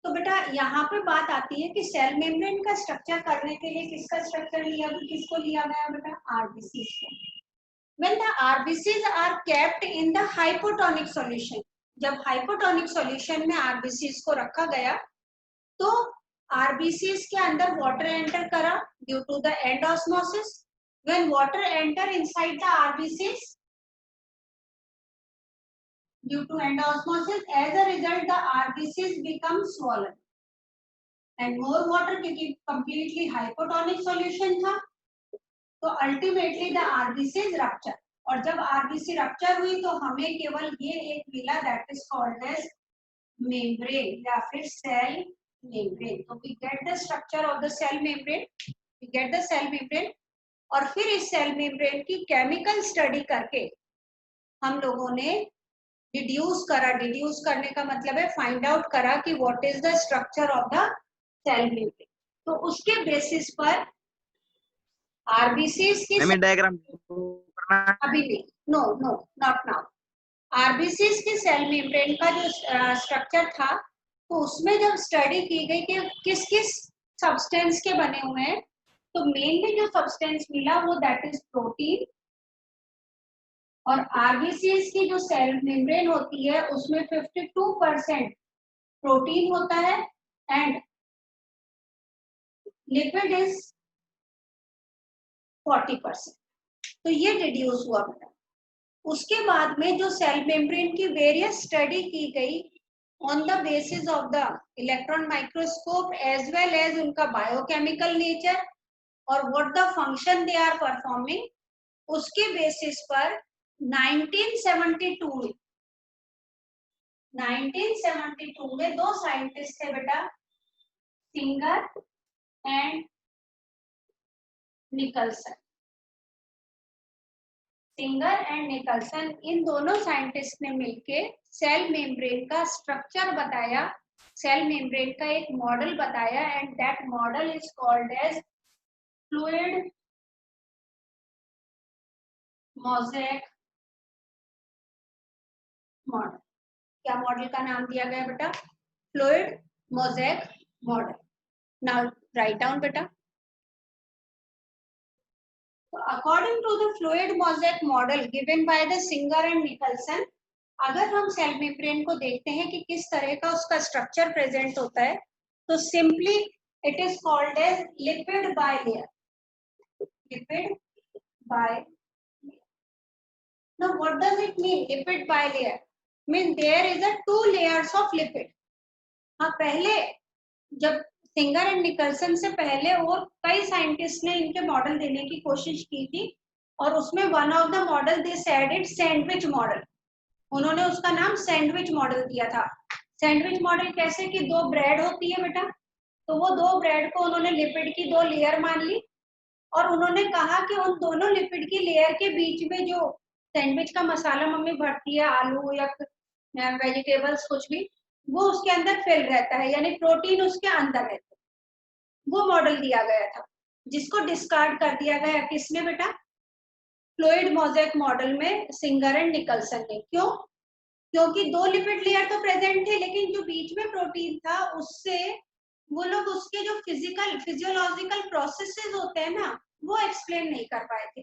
तो बेटा यहाँ पे बात आती है कि सेल मेम्ब्रेन का स्ट्रक्चर करने के लिए किसका स्ट्रक्चर किसको लिया गया बेटा, आरबीसीज को। When the RBCs are kept in the hypotonic solution, जब हाइपोटोनिक सॉल्यूशन में आरबीसीज को रखा गया तो आरबीसीज के अंदर वाटर एंटर करा due to the endosmosis. When water enter inside the RBCs due to end osmosis, as a result the RBCs become swollen and more water, क्योंकि completely hypotonic solution था तो ultimately the RBCs rupture। और जब RBC rupture हुई तो हमें केवल ये एक मिला, that is called as membrane या फिर सेल मेम्ब्रेन। तो we get the structure of the cell membrane, we get the cell membrane. और फिर इस सेल मेम्ब्रेन की केमिकल स्टडी करके हम लोगों ने डिड्यूस करा, डिड्यूस करने का मतलब है फाइंड आउट करा कि what is the structure of the cell membrane. तो उसके बेसिस पर आरबीसीज की डायग्राम अभी नहीं, no no not now. RBCs की सेल मेम्ब्रेन का जो स्ट्रक्चर था तो उसमें जब स्टडी की गई कि किस किस सब्सटेंस के बने हुए हैं तो मेनली जो सब्सटेंस मिला वो दैट इज प्रोटीन। और आरबीसीज की जो सेल मेम्ब्रेन होती है उसमें 52% प्रोटीन होता है एंड लिपिड इज 40%। तो ये डिड्यूस हुआ बेटा। उसके बाद में जो सेल मेम्ब्रेन की वेरियस स्टडी की गई on the basis of the electron microscope as well as उनका बायोकेमिकल नेचर और what the function they are performing, उसके बेसिस पर 1972 में दो साइंटिस्ट थे बेटा, Singer and Nicolson. Singer and Nicolson इन दोनों साइंटिस्ट ने मिलके सेल मेम्ब्रेन का स्ट्रक्चर बताया, सेल मेम्ब्रेन का एक मॉडल बताया and that model is called as fluid mosaic model. क्या मॉडल का नाम दिया गया बेटा, fluid mosaic model. Now write down बेटा। According to the fluid mosaic model given by the Singer and Nicholson, अगर हम सेल मेम्ब्रेन को देखते हैं कि किस तरह का उसका स्ट्रक्चर प्रेजेंट होता है तो simply it is called as lipid bilayer, lipid bilayer. Now what does it mean lipid bilayer? Mean there is a 2 layers of lipid। हाँ, पहले जब सिंगर एंड निकलसन से पहले और कई साइंटिस्ट ने इनके मॉडल देने की कोशिश की थी और उसमें one of the model they said it sandwich model. उन्होंने उसका नाम सैंडविच मॉडल दिया था। सैंडविच मॉडल कैसे कि दो ब्रेड होती है बेटा, तो वो दो ब्रेड को उन्होंने लिपिड की दो लेयर मान ली और उन्होंने कहा कि उन दोनों लिपिड की लेयर के बीच में जो सैंडविच का मसाला मम्मी भरती है, आलू या वेजिटेबल्स कुछ भी, वो उसके अंदर फिल रहता है, यानी प्रोटीन उसके अंदर रहता है। वो मॉडल दिया गया था जिसको डिस्कार्ड कर दिया गया किसने बेटा, फ्लूइड मोज़ेक मॉडल में सिंगर एंड निकलसन ने। क्यों? क्योंकि दो लिपिड लेयर तो प्रेजेंट थे लेकिन जो बीच में प्रोटीन था उससे वो लोग उसके जो फिजियोलॉजिकल प्रोसेसेस होते हैं ना वो एक्सप्लेन नहीं कर पाए थे।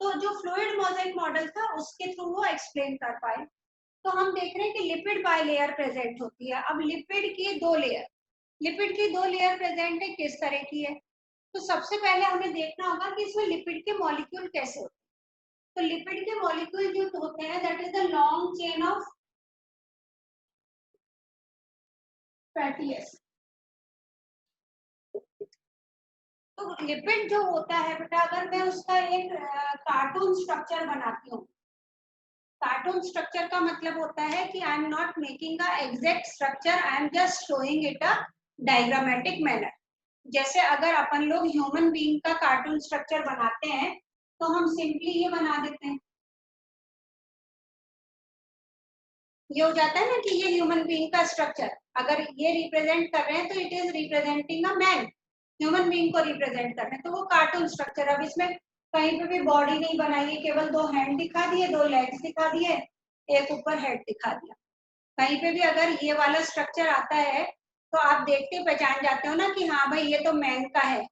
तो जो फ्लूइड मोज़ेक मॉडल था उसके थ्रू वो एक्सप्लेन कर पाए। तो हम देख रहे हैं कि लिपिड बाइलेयर प्रेजेंट होती है। अब लिपिड की दो लेयर, लिपिड की दो लेयर प्रेजेंट है, किस तरह की है? तो सबसे पहले हमें देखना होगा कि इसमें लिपिड के मॉलिक्यूल कैसे होते हैं। तो लिपिड के मॉलिक्यूल जो होते हैं that is the long chain of fatty acid. तो लिपिड जो होता है बेटा, अगर मैं उसका एक कार्टून स्ट्रक्चर बनाती हूँ, कार्टून स्ट्रक्चर का मतलब होता है कि I am not making a exact structure, I am just showing it a diagrammatic manner. जैसे अगर अपन लोग ह्यूमन बीइंग का कार्टून स्ट्रक्चर बनाते हैं तो हम सिंपली ये बना देते हैं, ये हो जाता है ना कि ये ह्यूमन बीइंग का स्ट्रक्चर। अगर ये रिप्रेजेंट कर रहे हैं तो it is representing a man, human being को रिप्रेजेंट कर रहे हैं, तो वो कार्टून स्ट्रक्चर। अब इसमें कहीं पे भी बॉडी नहीं बनाई है, केवल दो हैंड दिखा दिए, दो लेग्स दिखा दिए, एक ऊपर हेड दिखा दिया। कहीं पे भी अगर ये वाला स्ट्रक्चर आता है तो आप देखते पहचान जाते हो ना कि हाँ भाई ये तो मैन का है,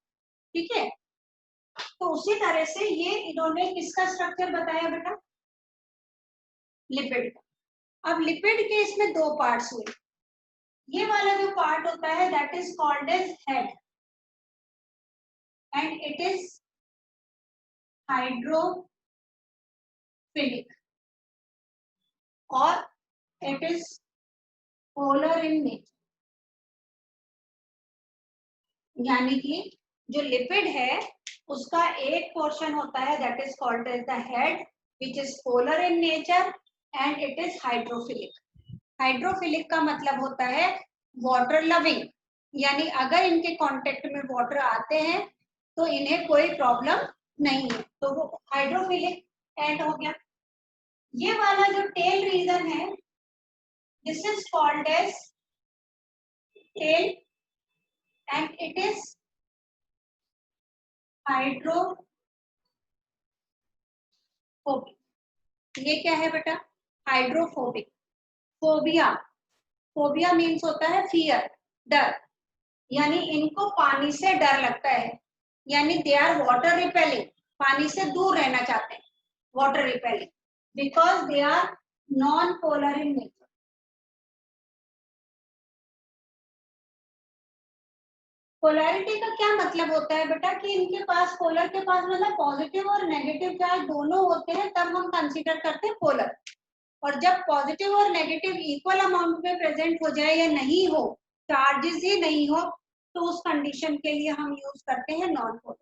ठीक है। तो उसी तरह से ये इन्होंने किसका स्ट्रक्चर बताया बेटा, लिपिड का। अब लिपिड के इसमें दो पार्ट्स हुए, ये वाला जो पार्ट होता है that is called as head and it is hydrophilic और it is polar in nature. यानी कि जो लिपिड है उसका एक पोर्शन होता है that is called as the head which is polar in nature and it is hydrophilic. Hydrophilic का मतलब होता है वाटर लविंग, यानी अगर इनके कांटेक्ट में वाटर आते हैं तो इन्हें कोई प्रॉब्लम नहीं है, तो वो हाइड्रोफिलिक एंड हो गया। ये वाला जो टेल रीजन है this is called as tail and it is hydrophobic. ये क्या है बेटा, हाइड्रोफोबिक। फोबिया, फोबिया मीन्स होता है फियर, डर, यानी इनको पानी से डर लगता है, यानी दे आर वाटर रिपेलिंग, पानी से दूर रहना चाहते हैं, water repelling, because they are non polar in nature. Polarity का क्या मतलब होता है बेटा कि इनके पास, पोलर के पास मतलब पॉजिटिव और नेगेटिव चार्ज दोनों होते हैं, तब हम कंसीडर करते हैं पोलर। और जब पॉजिटिव और नेगेटिव इक्वल अमाउंट में प्रेजेंट हो जाए या नहीं हो, चार्जेस ही नहीं हो, तो उस कंडीशन के लिए हम यूज करते हैं नॉन पोलर।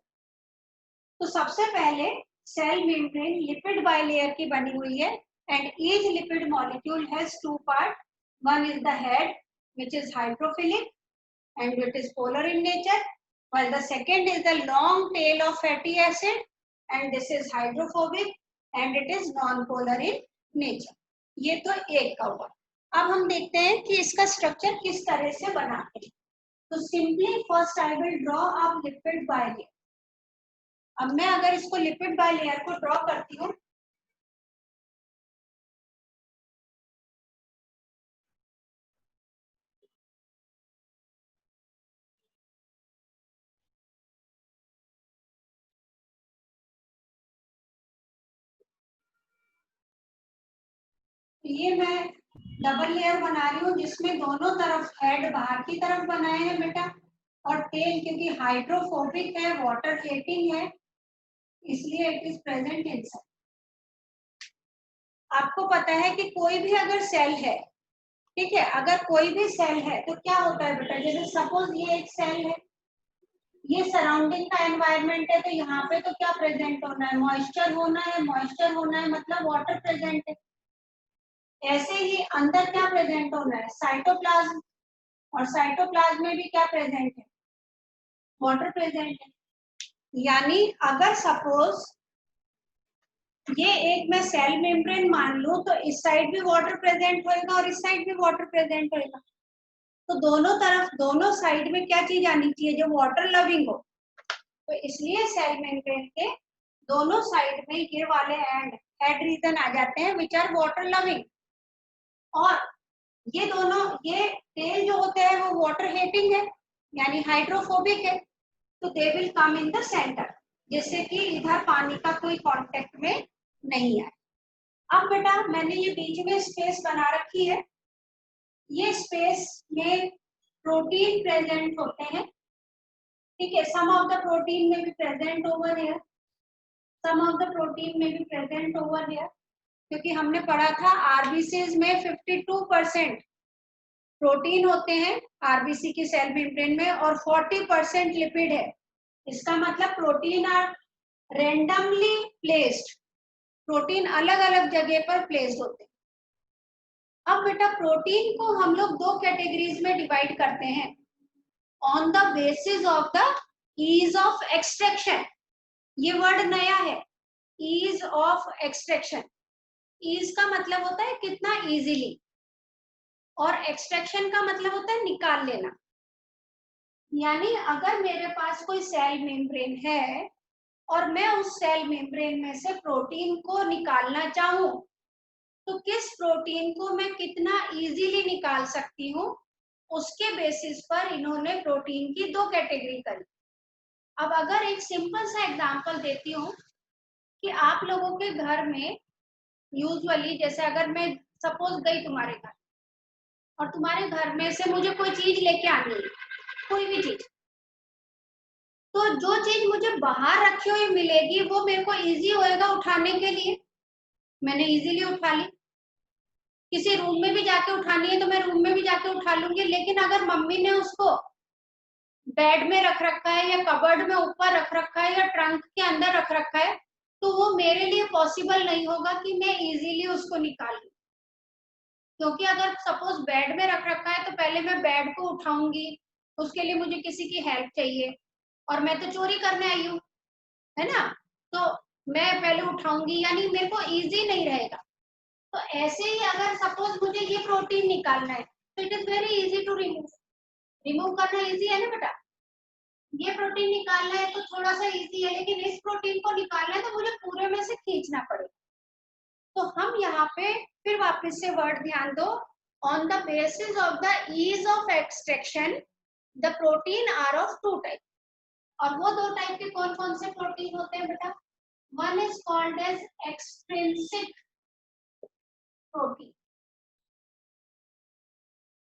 तो सबसे पहले सेल मेम्ब्रेन लिपिड बाइलेयर की बनी हुई है and each lipid molecule has two part, one is the head which is hydrophilic and it is polar in nature, while the second is the long tail of fatty acid and this is hydrophobic and it is non-polar in nature। ये तो एक का हुआ। अब हम देखते हैं कि इसका स्ट्रक्चर किस तरह से बनाते हैं। तो simply first I will draw a lipid bilayer. अब मैं अगर इसको लिपिड बाइलेयर को ड्रॉ करती हूँ, ये मैं डबल लेयर बना रही हूँ जिसमें दोनों तरफ हेड बाहर की तरफ बनाए हैं बेटा, और टेल क्योंकि हाइड्रोफोबिक है, वाटर हेटिंग है, इसलिए इट इज प्रेजेंट इनसाइड। आपको पता है कि कोई भी अगर सेल है, ठीक है, अगर कोई भी सेल है तो क्या होता है बेटा, जैसे सपोज ये एक सेल है, ये सराउंडिंग का एनवायरनमेंट है, तो यहाँ पे तो क्या प्रेजेंट होना है, मॉइस्चर होना है, मॉइस्चर होना है मतलब वाटर प्रेजेंट है। ऐसे ही अंदर क्या प्रेजेंट होना है, साइटोप्लाज्म, और साइटोप्लाज्म में भी क्या प्रेजेंट है, वाटर प्रेजेंट है। यानी अगर सपोज ये एक मैं सेल मेम्ब्रेन मान लूं तो इस साइड भी वाटर प्रेजेंट होएगा और इस साइड भी वाटर प्रेजेंट होएगा, तो दोनों तरफ, दोनों साइड में क्या चीज आनी चाहिए, जो वाटर लविंग हो। तो इसलिए सेल मेम्ब्रेन के दोनों साइड में ये वाले हेड रीजन आ जाते हैं विच आर वाटर लविंग, और ये दोनों, ये टेल जो होते हैं वो वाटर हेटिंग है यानी हाइड्रोफोबिक है, तो they will come in the centre, जैसे कि इधर पानी का कोई कांटेक्ट में नहीं है। अब बेटा मैंने ये बीच में स्पेस बना रखी है, ये स्पेस में प्रोटीन प्रेजेंट होते हैं, ठीक है, सम ऑफ द प्रोटीन में भी present over here, some of the protein में भी प्रेजेंट ओवर हियर, क्योंकि हमने पढ़ा था आरबीसीज में 52% प्रोटीन होते हैं आरबीसी की सेल मेम्ब्रेन में और 40% लिपिड है। इसका मतलब protein are randomly placed, protein अलग अलग जगह पर प्लेस्ड होते हैं। अब बेटा प्रोटीन को हम लोग दो कैटेगरीज में डिवाइड करते हैं on the basis of the ease of extraction. ये वर्ड नया है, ईज ऑफ एक्सट्रैक्शन। ईज का मतलब होता है कितना इजीली, और एक्सट्रैक्शन का मतलब होता है निकाल लेना। यानी अगर मेरे पास कोई सेल मेम्ब्रेन है और मैं उस सेल मेम्ब्रेन में से प्रोटीन को निकालना चाहूं, तो किस प्रोटीन को मैं कितना इजीली निकाल सकती हूँ, उसके बेसिस पर इन्होंने प्रोटीन की दो कैटेगरी करी। अब अगर एक सिंपल सा एग्जांपल देती हूँ कि आप लोगों के घर में यूजुअली, जैसे अगर मैं सपोज गई तुम्हारे घर और तुम्हारे घर में से मुझे कोई चीज लेके आनी है, कोई भी चीज, तो जो चीज मुझे बाहर रखी हुई मिलेगी वो मेरे को इजी होएगा उठाने के लिए, मैंने इजीली उठा ली। किसी रूम में भी जाके उठानी है तो मैं रूम में भी जाके उठा लूंगी। लेकिन अगर मम्मी ने उसको बेड में रख रखा है या कबर्ड में ऊपर रख रखा है या ट्रंक के अंदर रख रखा है, तो वो मेरे लिए पॉसिबल नहीं होगा कि मैं इजीली उसको निकाल लूं। क्योंकि अगर सपोज बेड में रख रखा है तो पहले मैं बेड को उठाऊंगी, उसके लिए मुझे किसी की हेल्प चाहिए, और मैं तो चोरी करने आई हूँ, है ना। तो मैं पहले उठाऊंगी, यानी मेरे को इजी नहीं रहेगा। तो ऐसे ही अगर सपोज मुझे ये प्रोटीन निकालना है तो it is very easy to remove. Remove करना इजी है ना बेटा। ये प्रोटीन निकालना है तो थोड़ा सा इजी है, लेकिन इस प्रोटीन को निकालना है तो मुझे पूरे में से खींचना पड़ेगा। तो हम यहाँ पे फिर वापस से वर्ड ध्यान दो, on the basis of the ease of extraction the protein are of two type. और वो दो टाइप के कौन कौन से प्रोटीन होते हैं बेटा? One is called as extrinsic protein,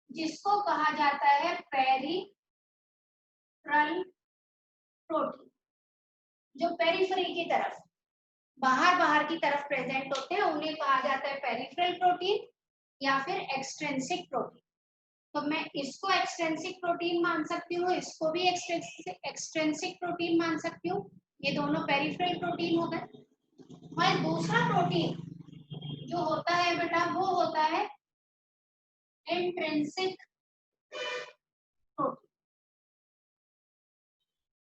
जिसको कहा जाता है पेरिफेरल प्रोटीन, जो पेरिफेरी की तरफ, बाहर बाहर की तरफ प्रेजेंट होते हैं, उन्हें कहा जाता है पेरिफेरल प्रोटीन या फिर एक्सट्रिंसिक प्रोटीन। तो मैं इसको एक्सट्रिंसिक प्रोटीन मान सकती हूँ, इसको भी एक्सट्रिंसिक प्रोटीन मान सकती हूँ। ये दोनों पेरिफेरल प्रोटीन हो गए। और दूसरा प्रोटीन जो होता है बेटा वो होता है इंट्रिंसिक प्रोटीन।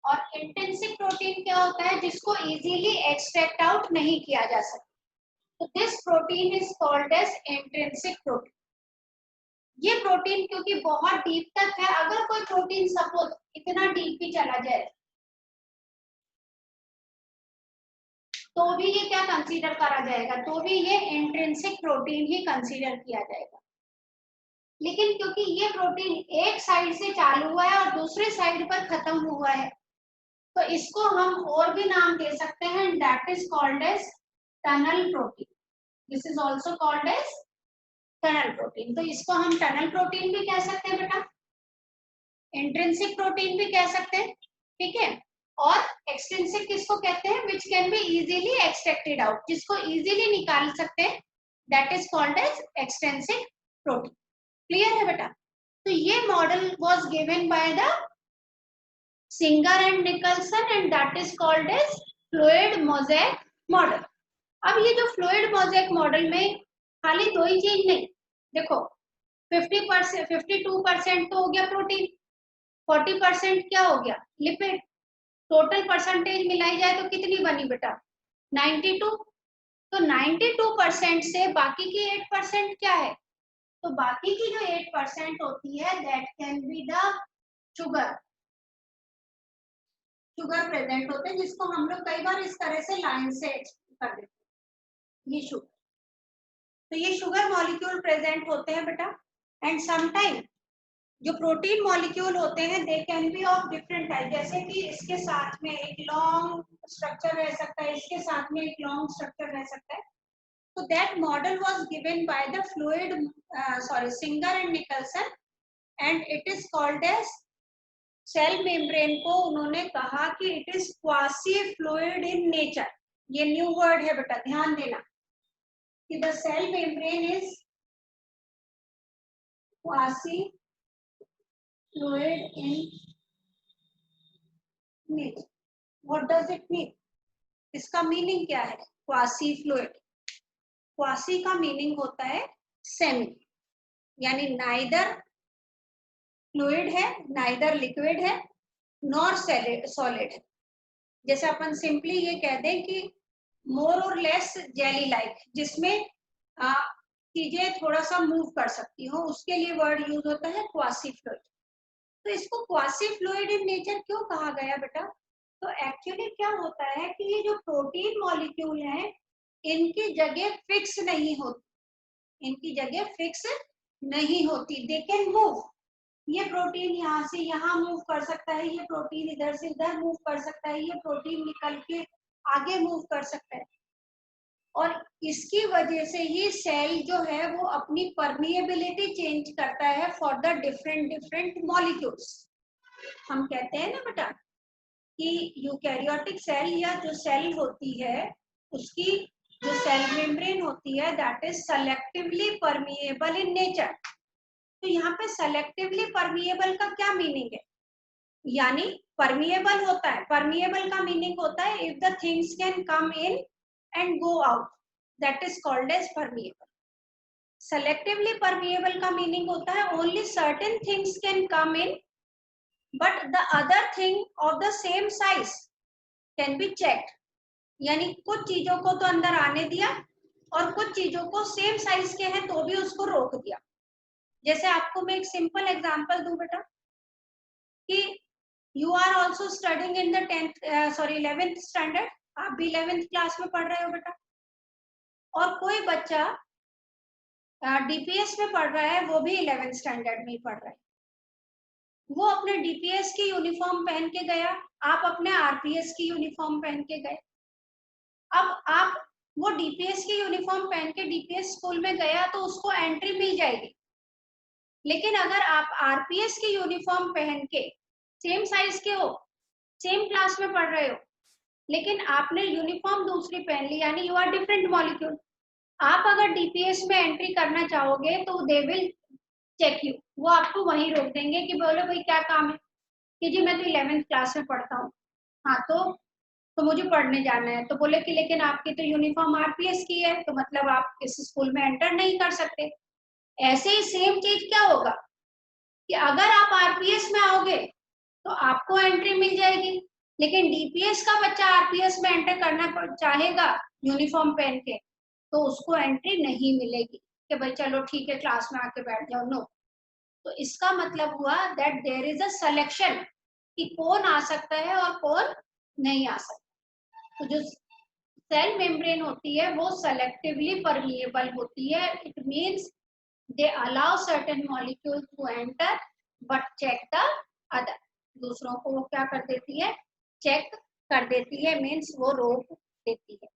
और इंट्रिंसिक प्रोटीन क्या होता है? जिसको इजीली एक्सट्रैक्ट आउट नहीं किया जा सकता। तो this protein is called as intrinsic protein. ये प्रोटीन क्योंकि बहुत डीप तक है, अगर कोई प्रोटीन सपोज इतना डीप भी चला जाए तो भी ये क्या कंसीडर करा जाएगा? तो भी ये इंट्रिंसिक प्रोटीन ही कंसीडर किया जाएगा। लेकिन क्योंकि ये प्रोटीन एक साइड से चालू हुआ है और दूसरे साइड पर खत्म हुआ है, तो इसको हम और भी नाम दे सकते हैं, that is called as tunnel protein. This is also called as tunnel protein. तो इसको हम टनल प्रोटीन भी कह सकते हैं बेटा, इंट्रिंसिक प्रोटीन भी कह सकते हैं, ठीक है। और एक्सट्रिंसिक किसको कहते हैं? Which can be easily extracted out, जिसको इजीली निकाल सकते हैं, that is called as extrinsic protein. Clear है बेटा? तो ये model was given by the Singer and Nicolson and that is called as fluid mosaic model. अब ये जो फ्लूइड मोज़ेक मॉडल में खाली दो ही चीज नहीं, देखो 50%, 52% तो हो गया प्रोटीन, 40% क्या हो गया? लिपिड। टोटल परसेंटेज मिलाई जाए तो कितनी बनी बेटा? 92। तो 92% से बाकी की 8% क्या है? तो बाकी की जो 8% होती है that can be the sugar. Sugar present होते हैं, जिसको हम लोग कई बार इस तरह से लाइन से कर देते हैं, ये शुगर। तो ये शुगर मॉलिक्यूल प्रेजेंट होते हैं बेटा। एंड समटाइम जो प्रोटीन मॉलिक्यूल होते हैं they can be of different type, जैसे कि इसके साथ में एक लॉन्ग स्ट्रक्चर रह सकता है, इसके साथ में एक लॉन्ग स्ट्रक्चर रह सकता है। तो दैट model was given by the Singer and Nicolson and it is called as cell membrane को उन्होंने कहा कि it is quasi fluid in nature. ये न्यू वर्ड है बेटा, ध्यान देना कि the cell membrane is quasi fluid in nature. What does it mean? इसका मीनिंग क्या है? क्वासी फ्लूइड, क्वासी का मीनिंग होता है सेमी, यानी नाइदर फ्लूइड है, नाइदर लिक्विड है, नॉर सॉलिड है। जैसे अपन सिंपली ये कह दें कि मोर और लेस जेली लाइक, जिसमें चीजें थोड़ा सा मूव कर सकती हो, उसके लिए वर्ड यूज होता है क्वासी फ्लूइड। तो इसको क्वासी फ्लूइड इन नेचर क्यों कहा गया बेटा? तो एक्चुअली क्या होता है कि ये जो प्रोटीन मॉलिक्यूल है इनकी जगह फिक्स नहीं होती, इनकी जगह फिक्स नहीं होती, दे कैन मूव। ये प्रोटीन यहाँ से यहाँ मूव कर सकता है, ये प्रोटीन इधर से इधर मूव कर सकता है, ये प्रोटीन निकल के आगे मूव कर सकता है। और इसकी वजह से ही सेल जो है वो अपनी परमिएबिलिटी चेंज करता है for the different different molecules. हम कहते हैं ना बेटा कि यूकैरियोटिक सेल या जो सेल होती है उसकी जो सेल मेम्ब्रेन होती है that is selectively permeable in nature. तो यहाँ पे सेलेक्टिवली परमिएबल का क्या मीनिंग है? यानी परमिएबल होता है, परमिएबल का मीनिंग होता है if the things can come in and go out, that is called as permeable. Selectively permeable का मीनिंग होता है only certain things can come in but the other thing of the same size can be checked. यानी कुछ चीजों को तो अंदर आने दिया और कुछ चीजों को सेम साइज के हैं तो भी उसको रोक दिया। जैसे आपको मैं एक सिंपल एग्जांपल दूं बेटा कि you are also studying in the 11th standard, आप भी 11th क्लास में पढ़ रहे हो बेटा, और कोई बच्चा डीपीएस में पढ़ रहा है, वो भी 11th स्टैंडर्ड में ही पढ़ रहा है। वो अपने डीपीएस की यूनिफॉर्म पहन के गया, आप अपने आरपीएस की यूनिफॉर्म पहन के गए। अब आप वो डीपीएस की यूनिफॉर्म पहन के डीपीएस स्कूल में गया तो उसको एंट्री मिल जाएगी। लेकिन अगर आप आरपीएस की यूनिफॉर्म पहन के सेम साइज के हो, सेम क्लास में पढ़ रहे हो, लेकिन आपने यूनिफॉर्म दूसरी पहन ली, यानी यू आर डिफरेंट मॉलिक्यूल, आप अगर डीपीएस में एंट्री करना चाहोगे तो दे विल चेक यू, वो आपको वहीं रोक देंगे कि बोलो भाई क्या काम है, कि जी मैं तो 11th क्लास में पढ़ता हूँ। हाँ तो मुझे पढ़ने जाना है, तो बोले कि लेकिन आपकी तो यूनिफॉर्म आरपीएस की है, तो मतलब आप इस स्कूल में एंटर नहीं कर सकते। ऐसे ही सेम चीज क्या होगा कि अगर आप आरपीएस में आओगे तो आपको एंट्री मिल जाएगी, लेकिन डीपीएस का बच्चा आरपीएस में एंटर करना चाहेगा यूनिफॉर्म पहन के तो उसको एंट्री नहीं मिलेगी कि भाई चलो ठीक है क्लास में आके बैठ जाओ। नो। तो इसका मतलब हुआ that there is a selection कि कौन आ सकता है और कौन नहीं आ सकता। तो जो सेल मेम्ब्रेन होती है वो सेलेक्टिवली परमिएबल होती है। It means they allow certain molecule to enter but check the other. दूसरों को वो क्या कर देती है, चेक कर देती है, मीन्स वो रोक देती है।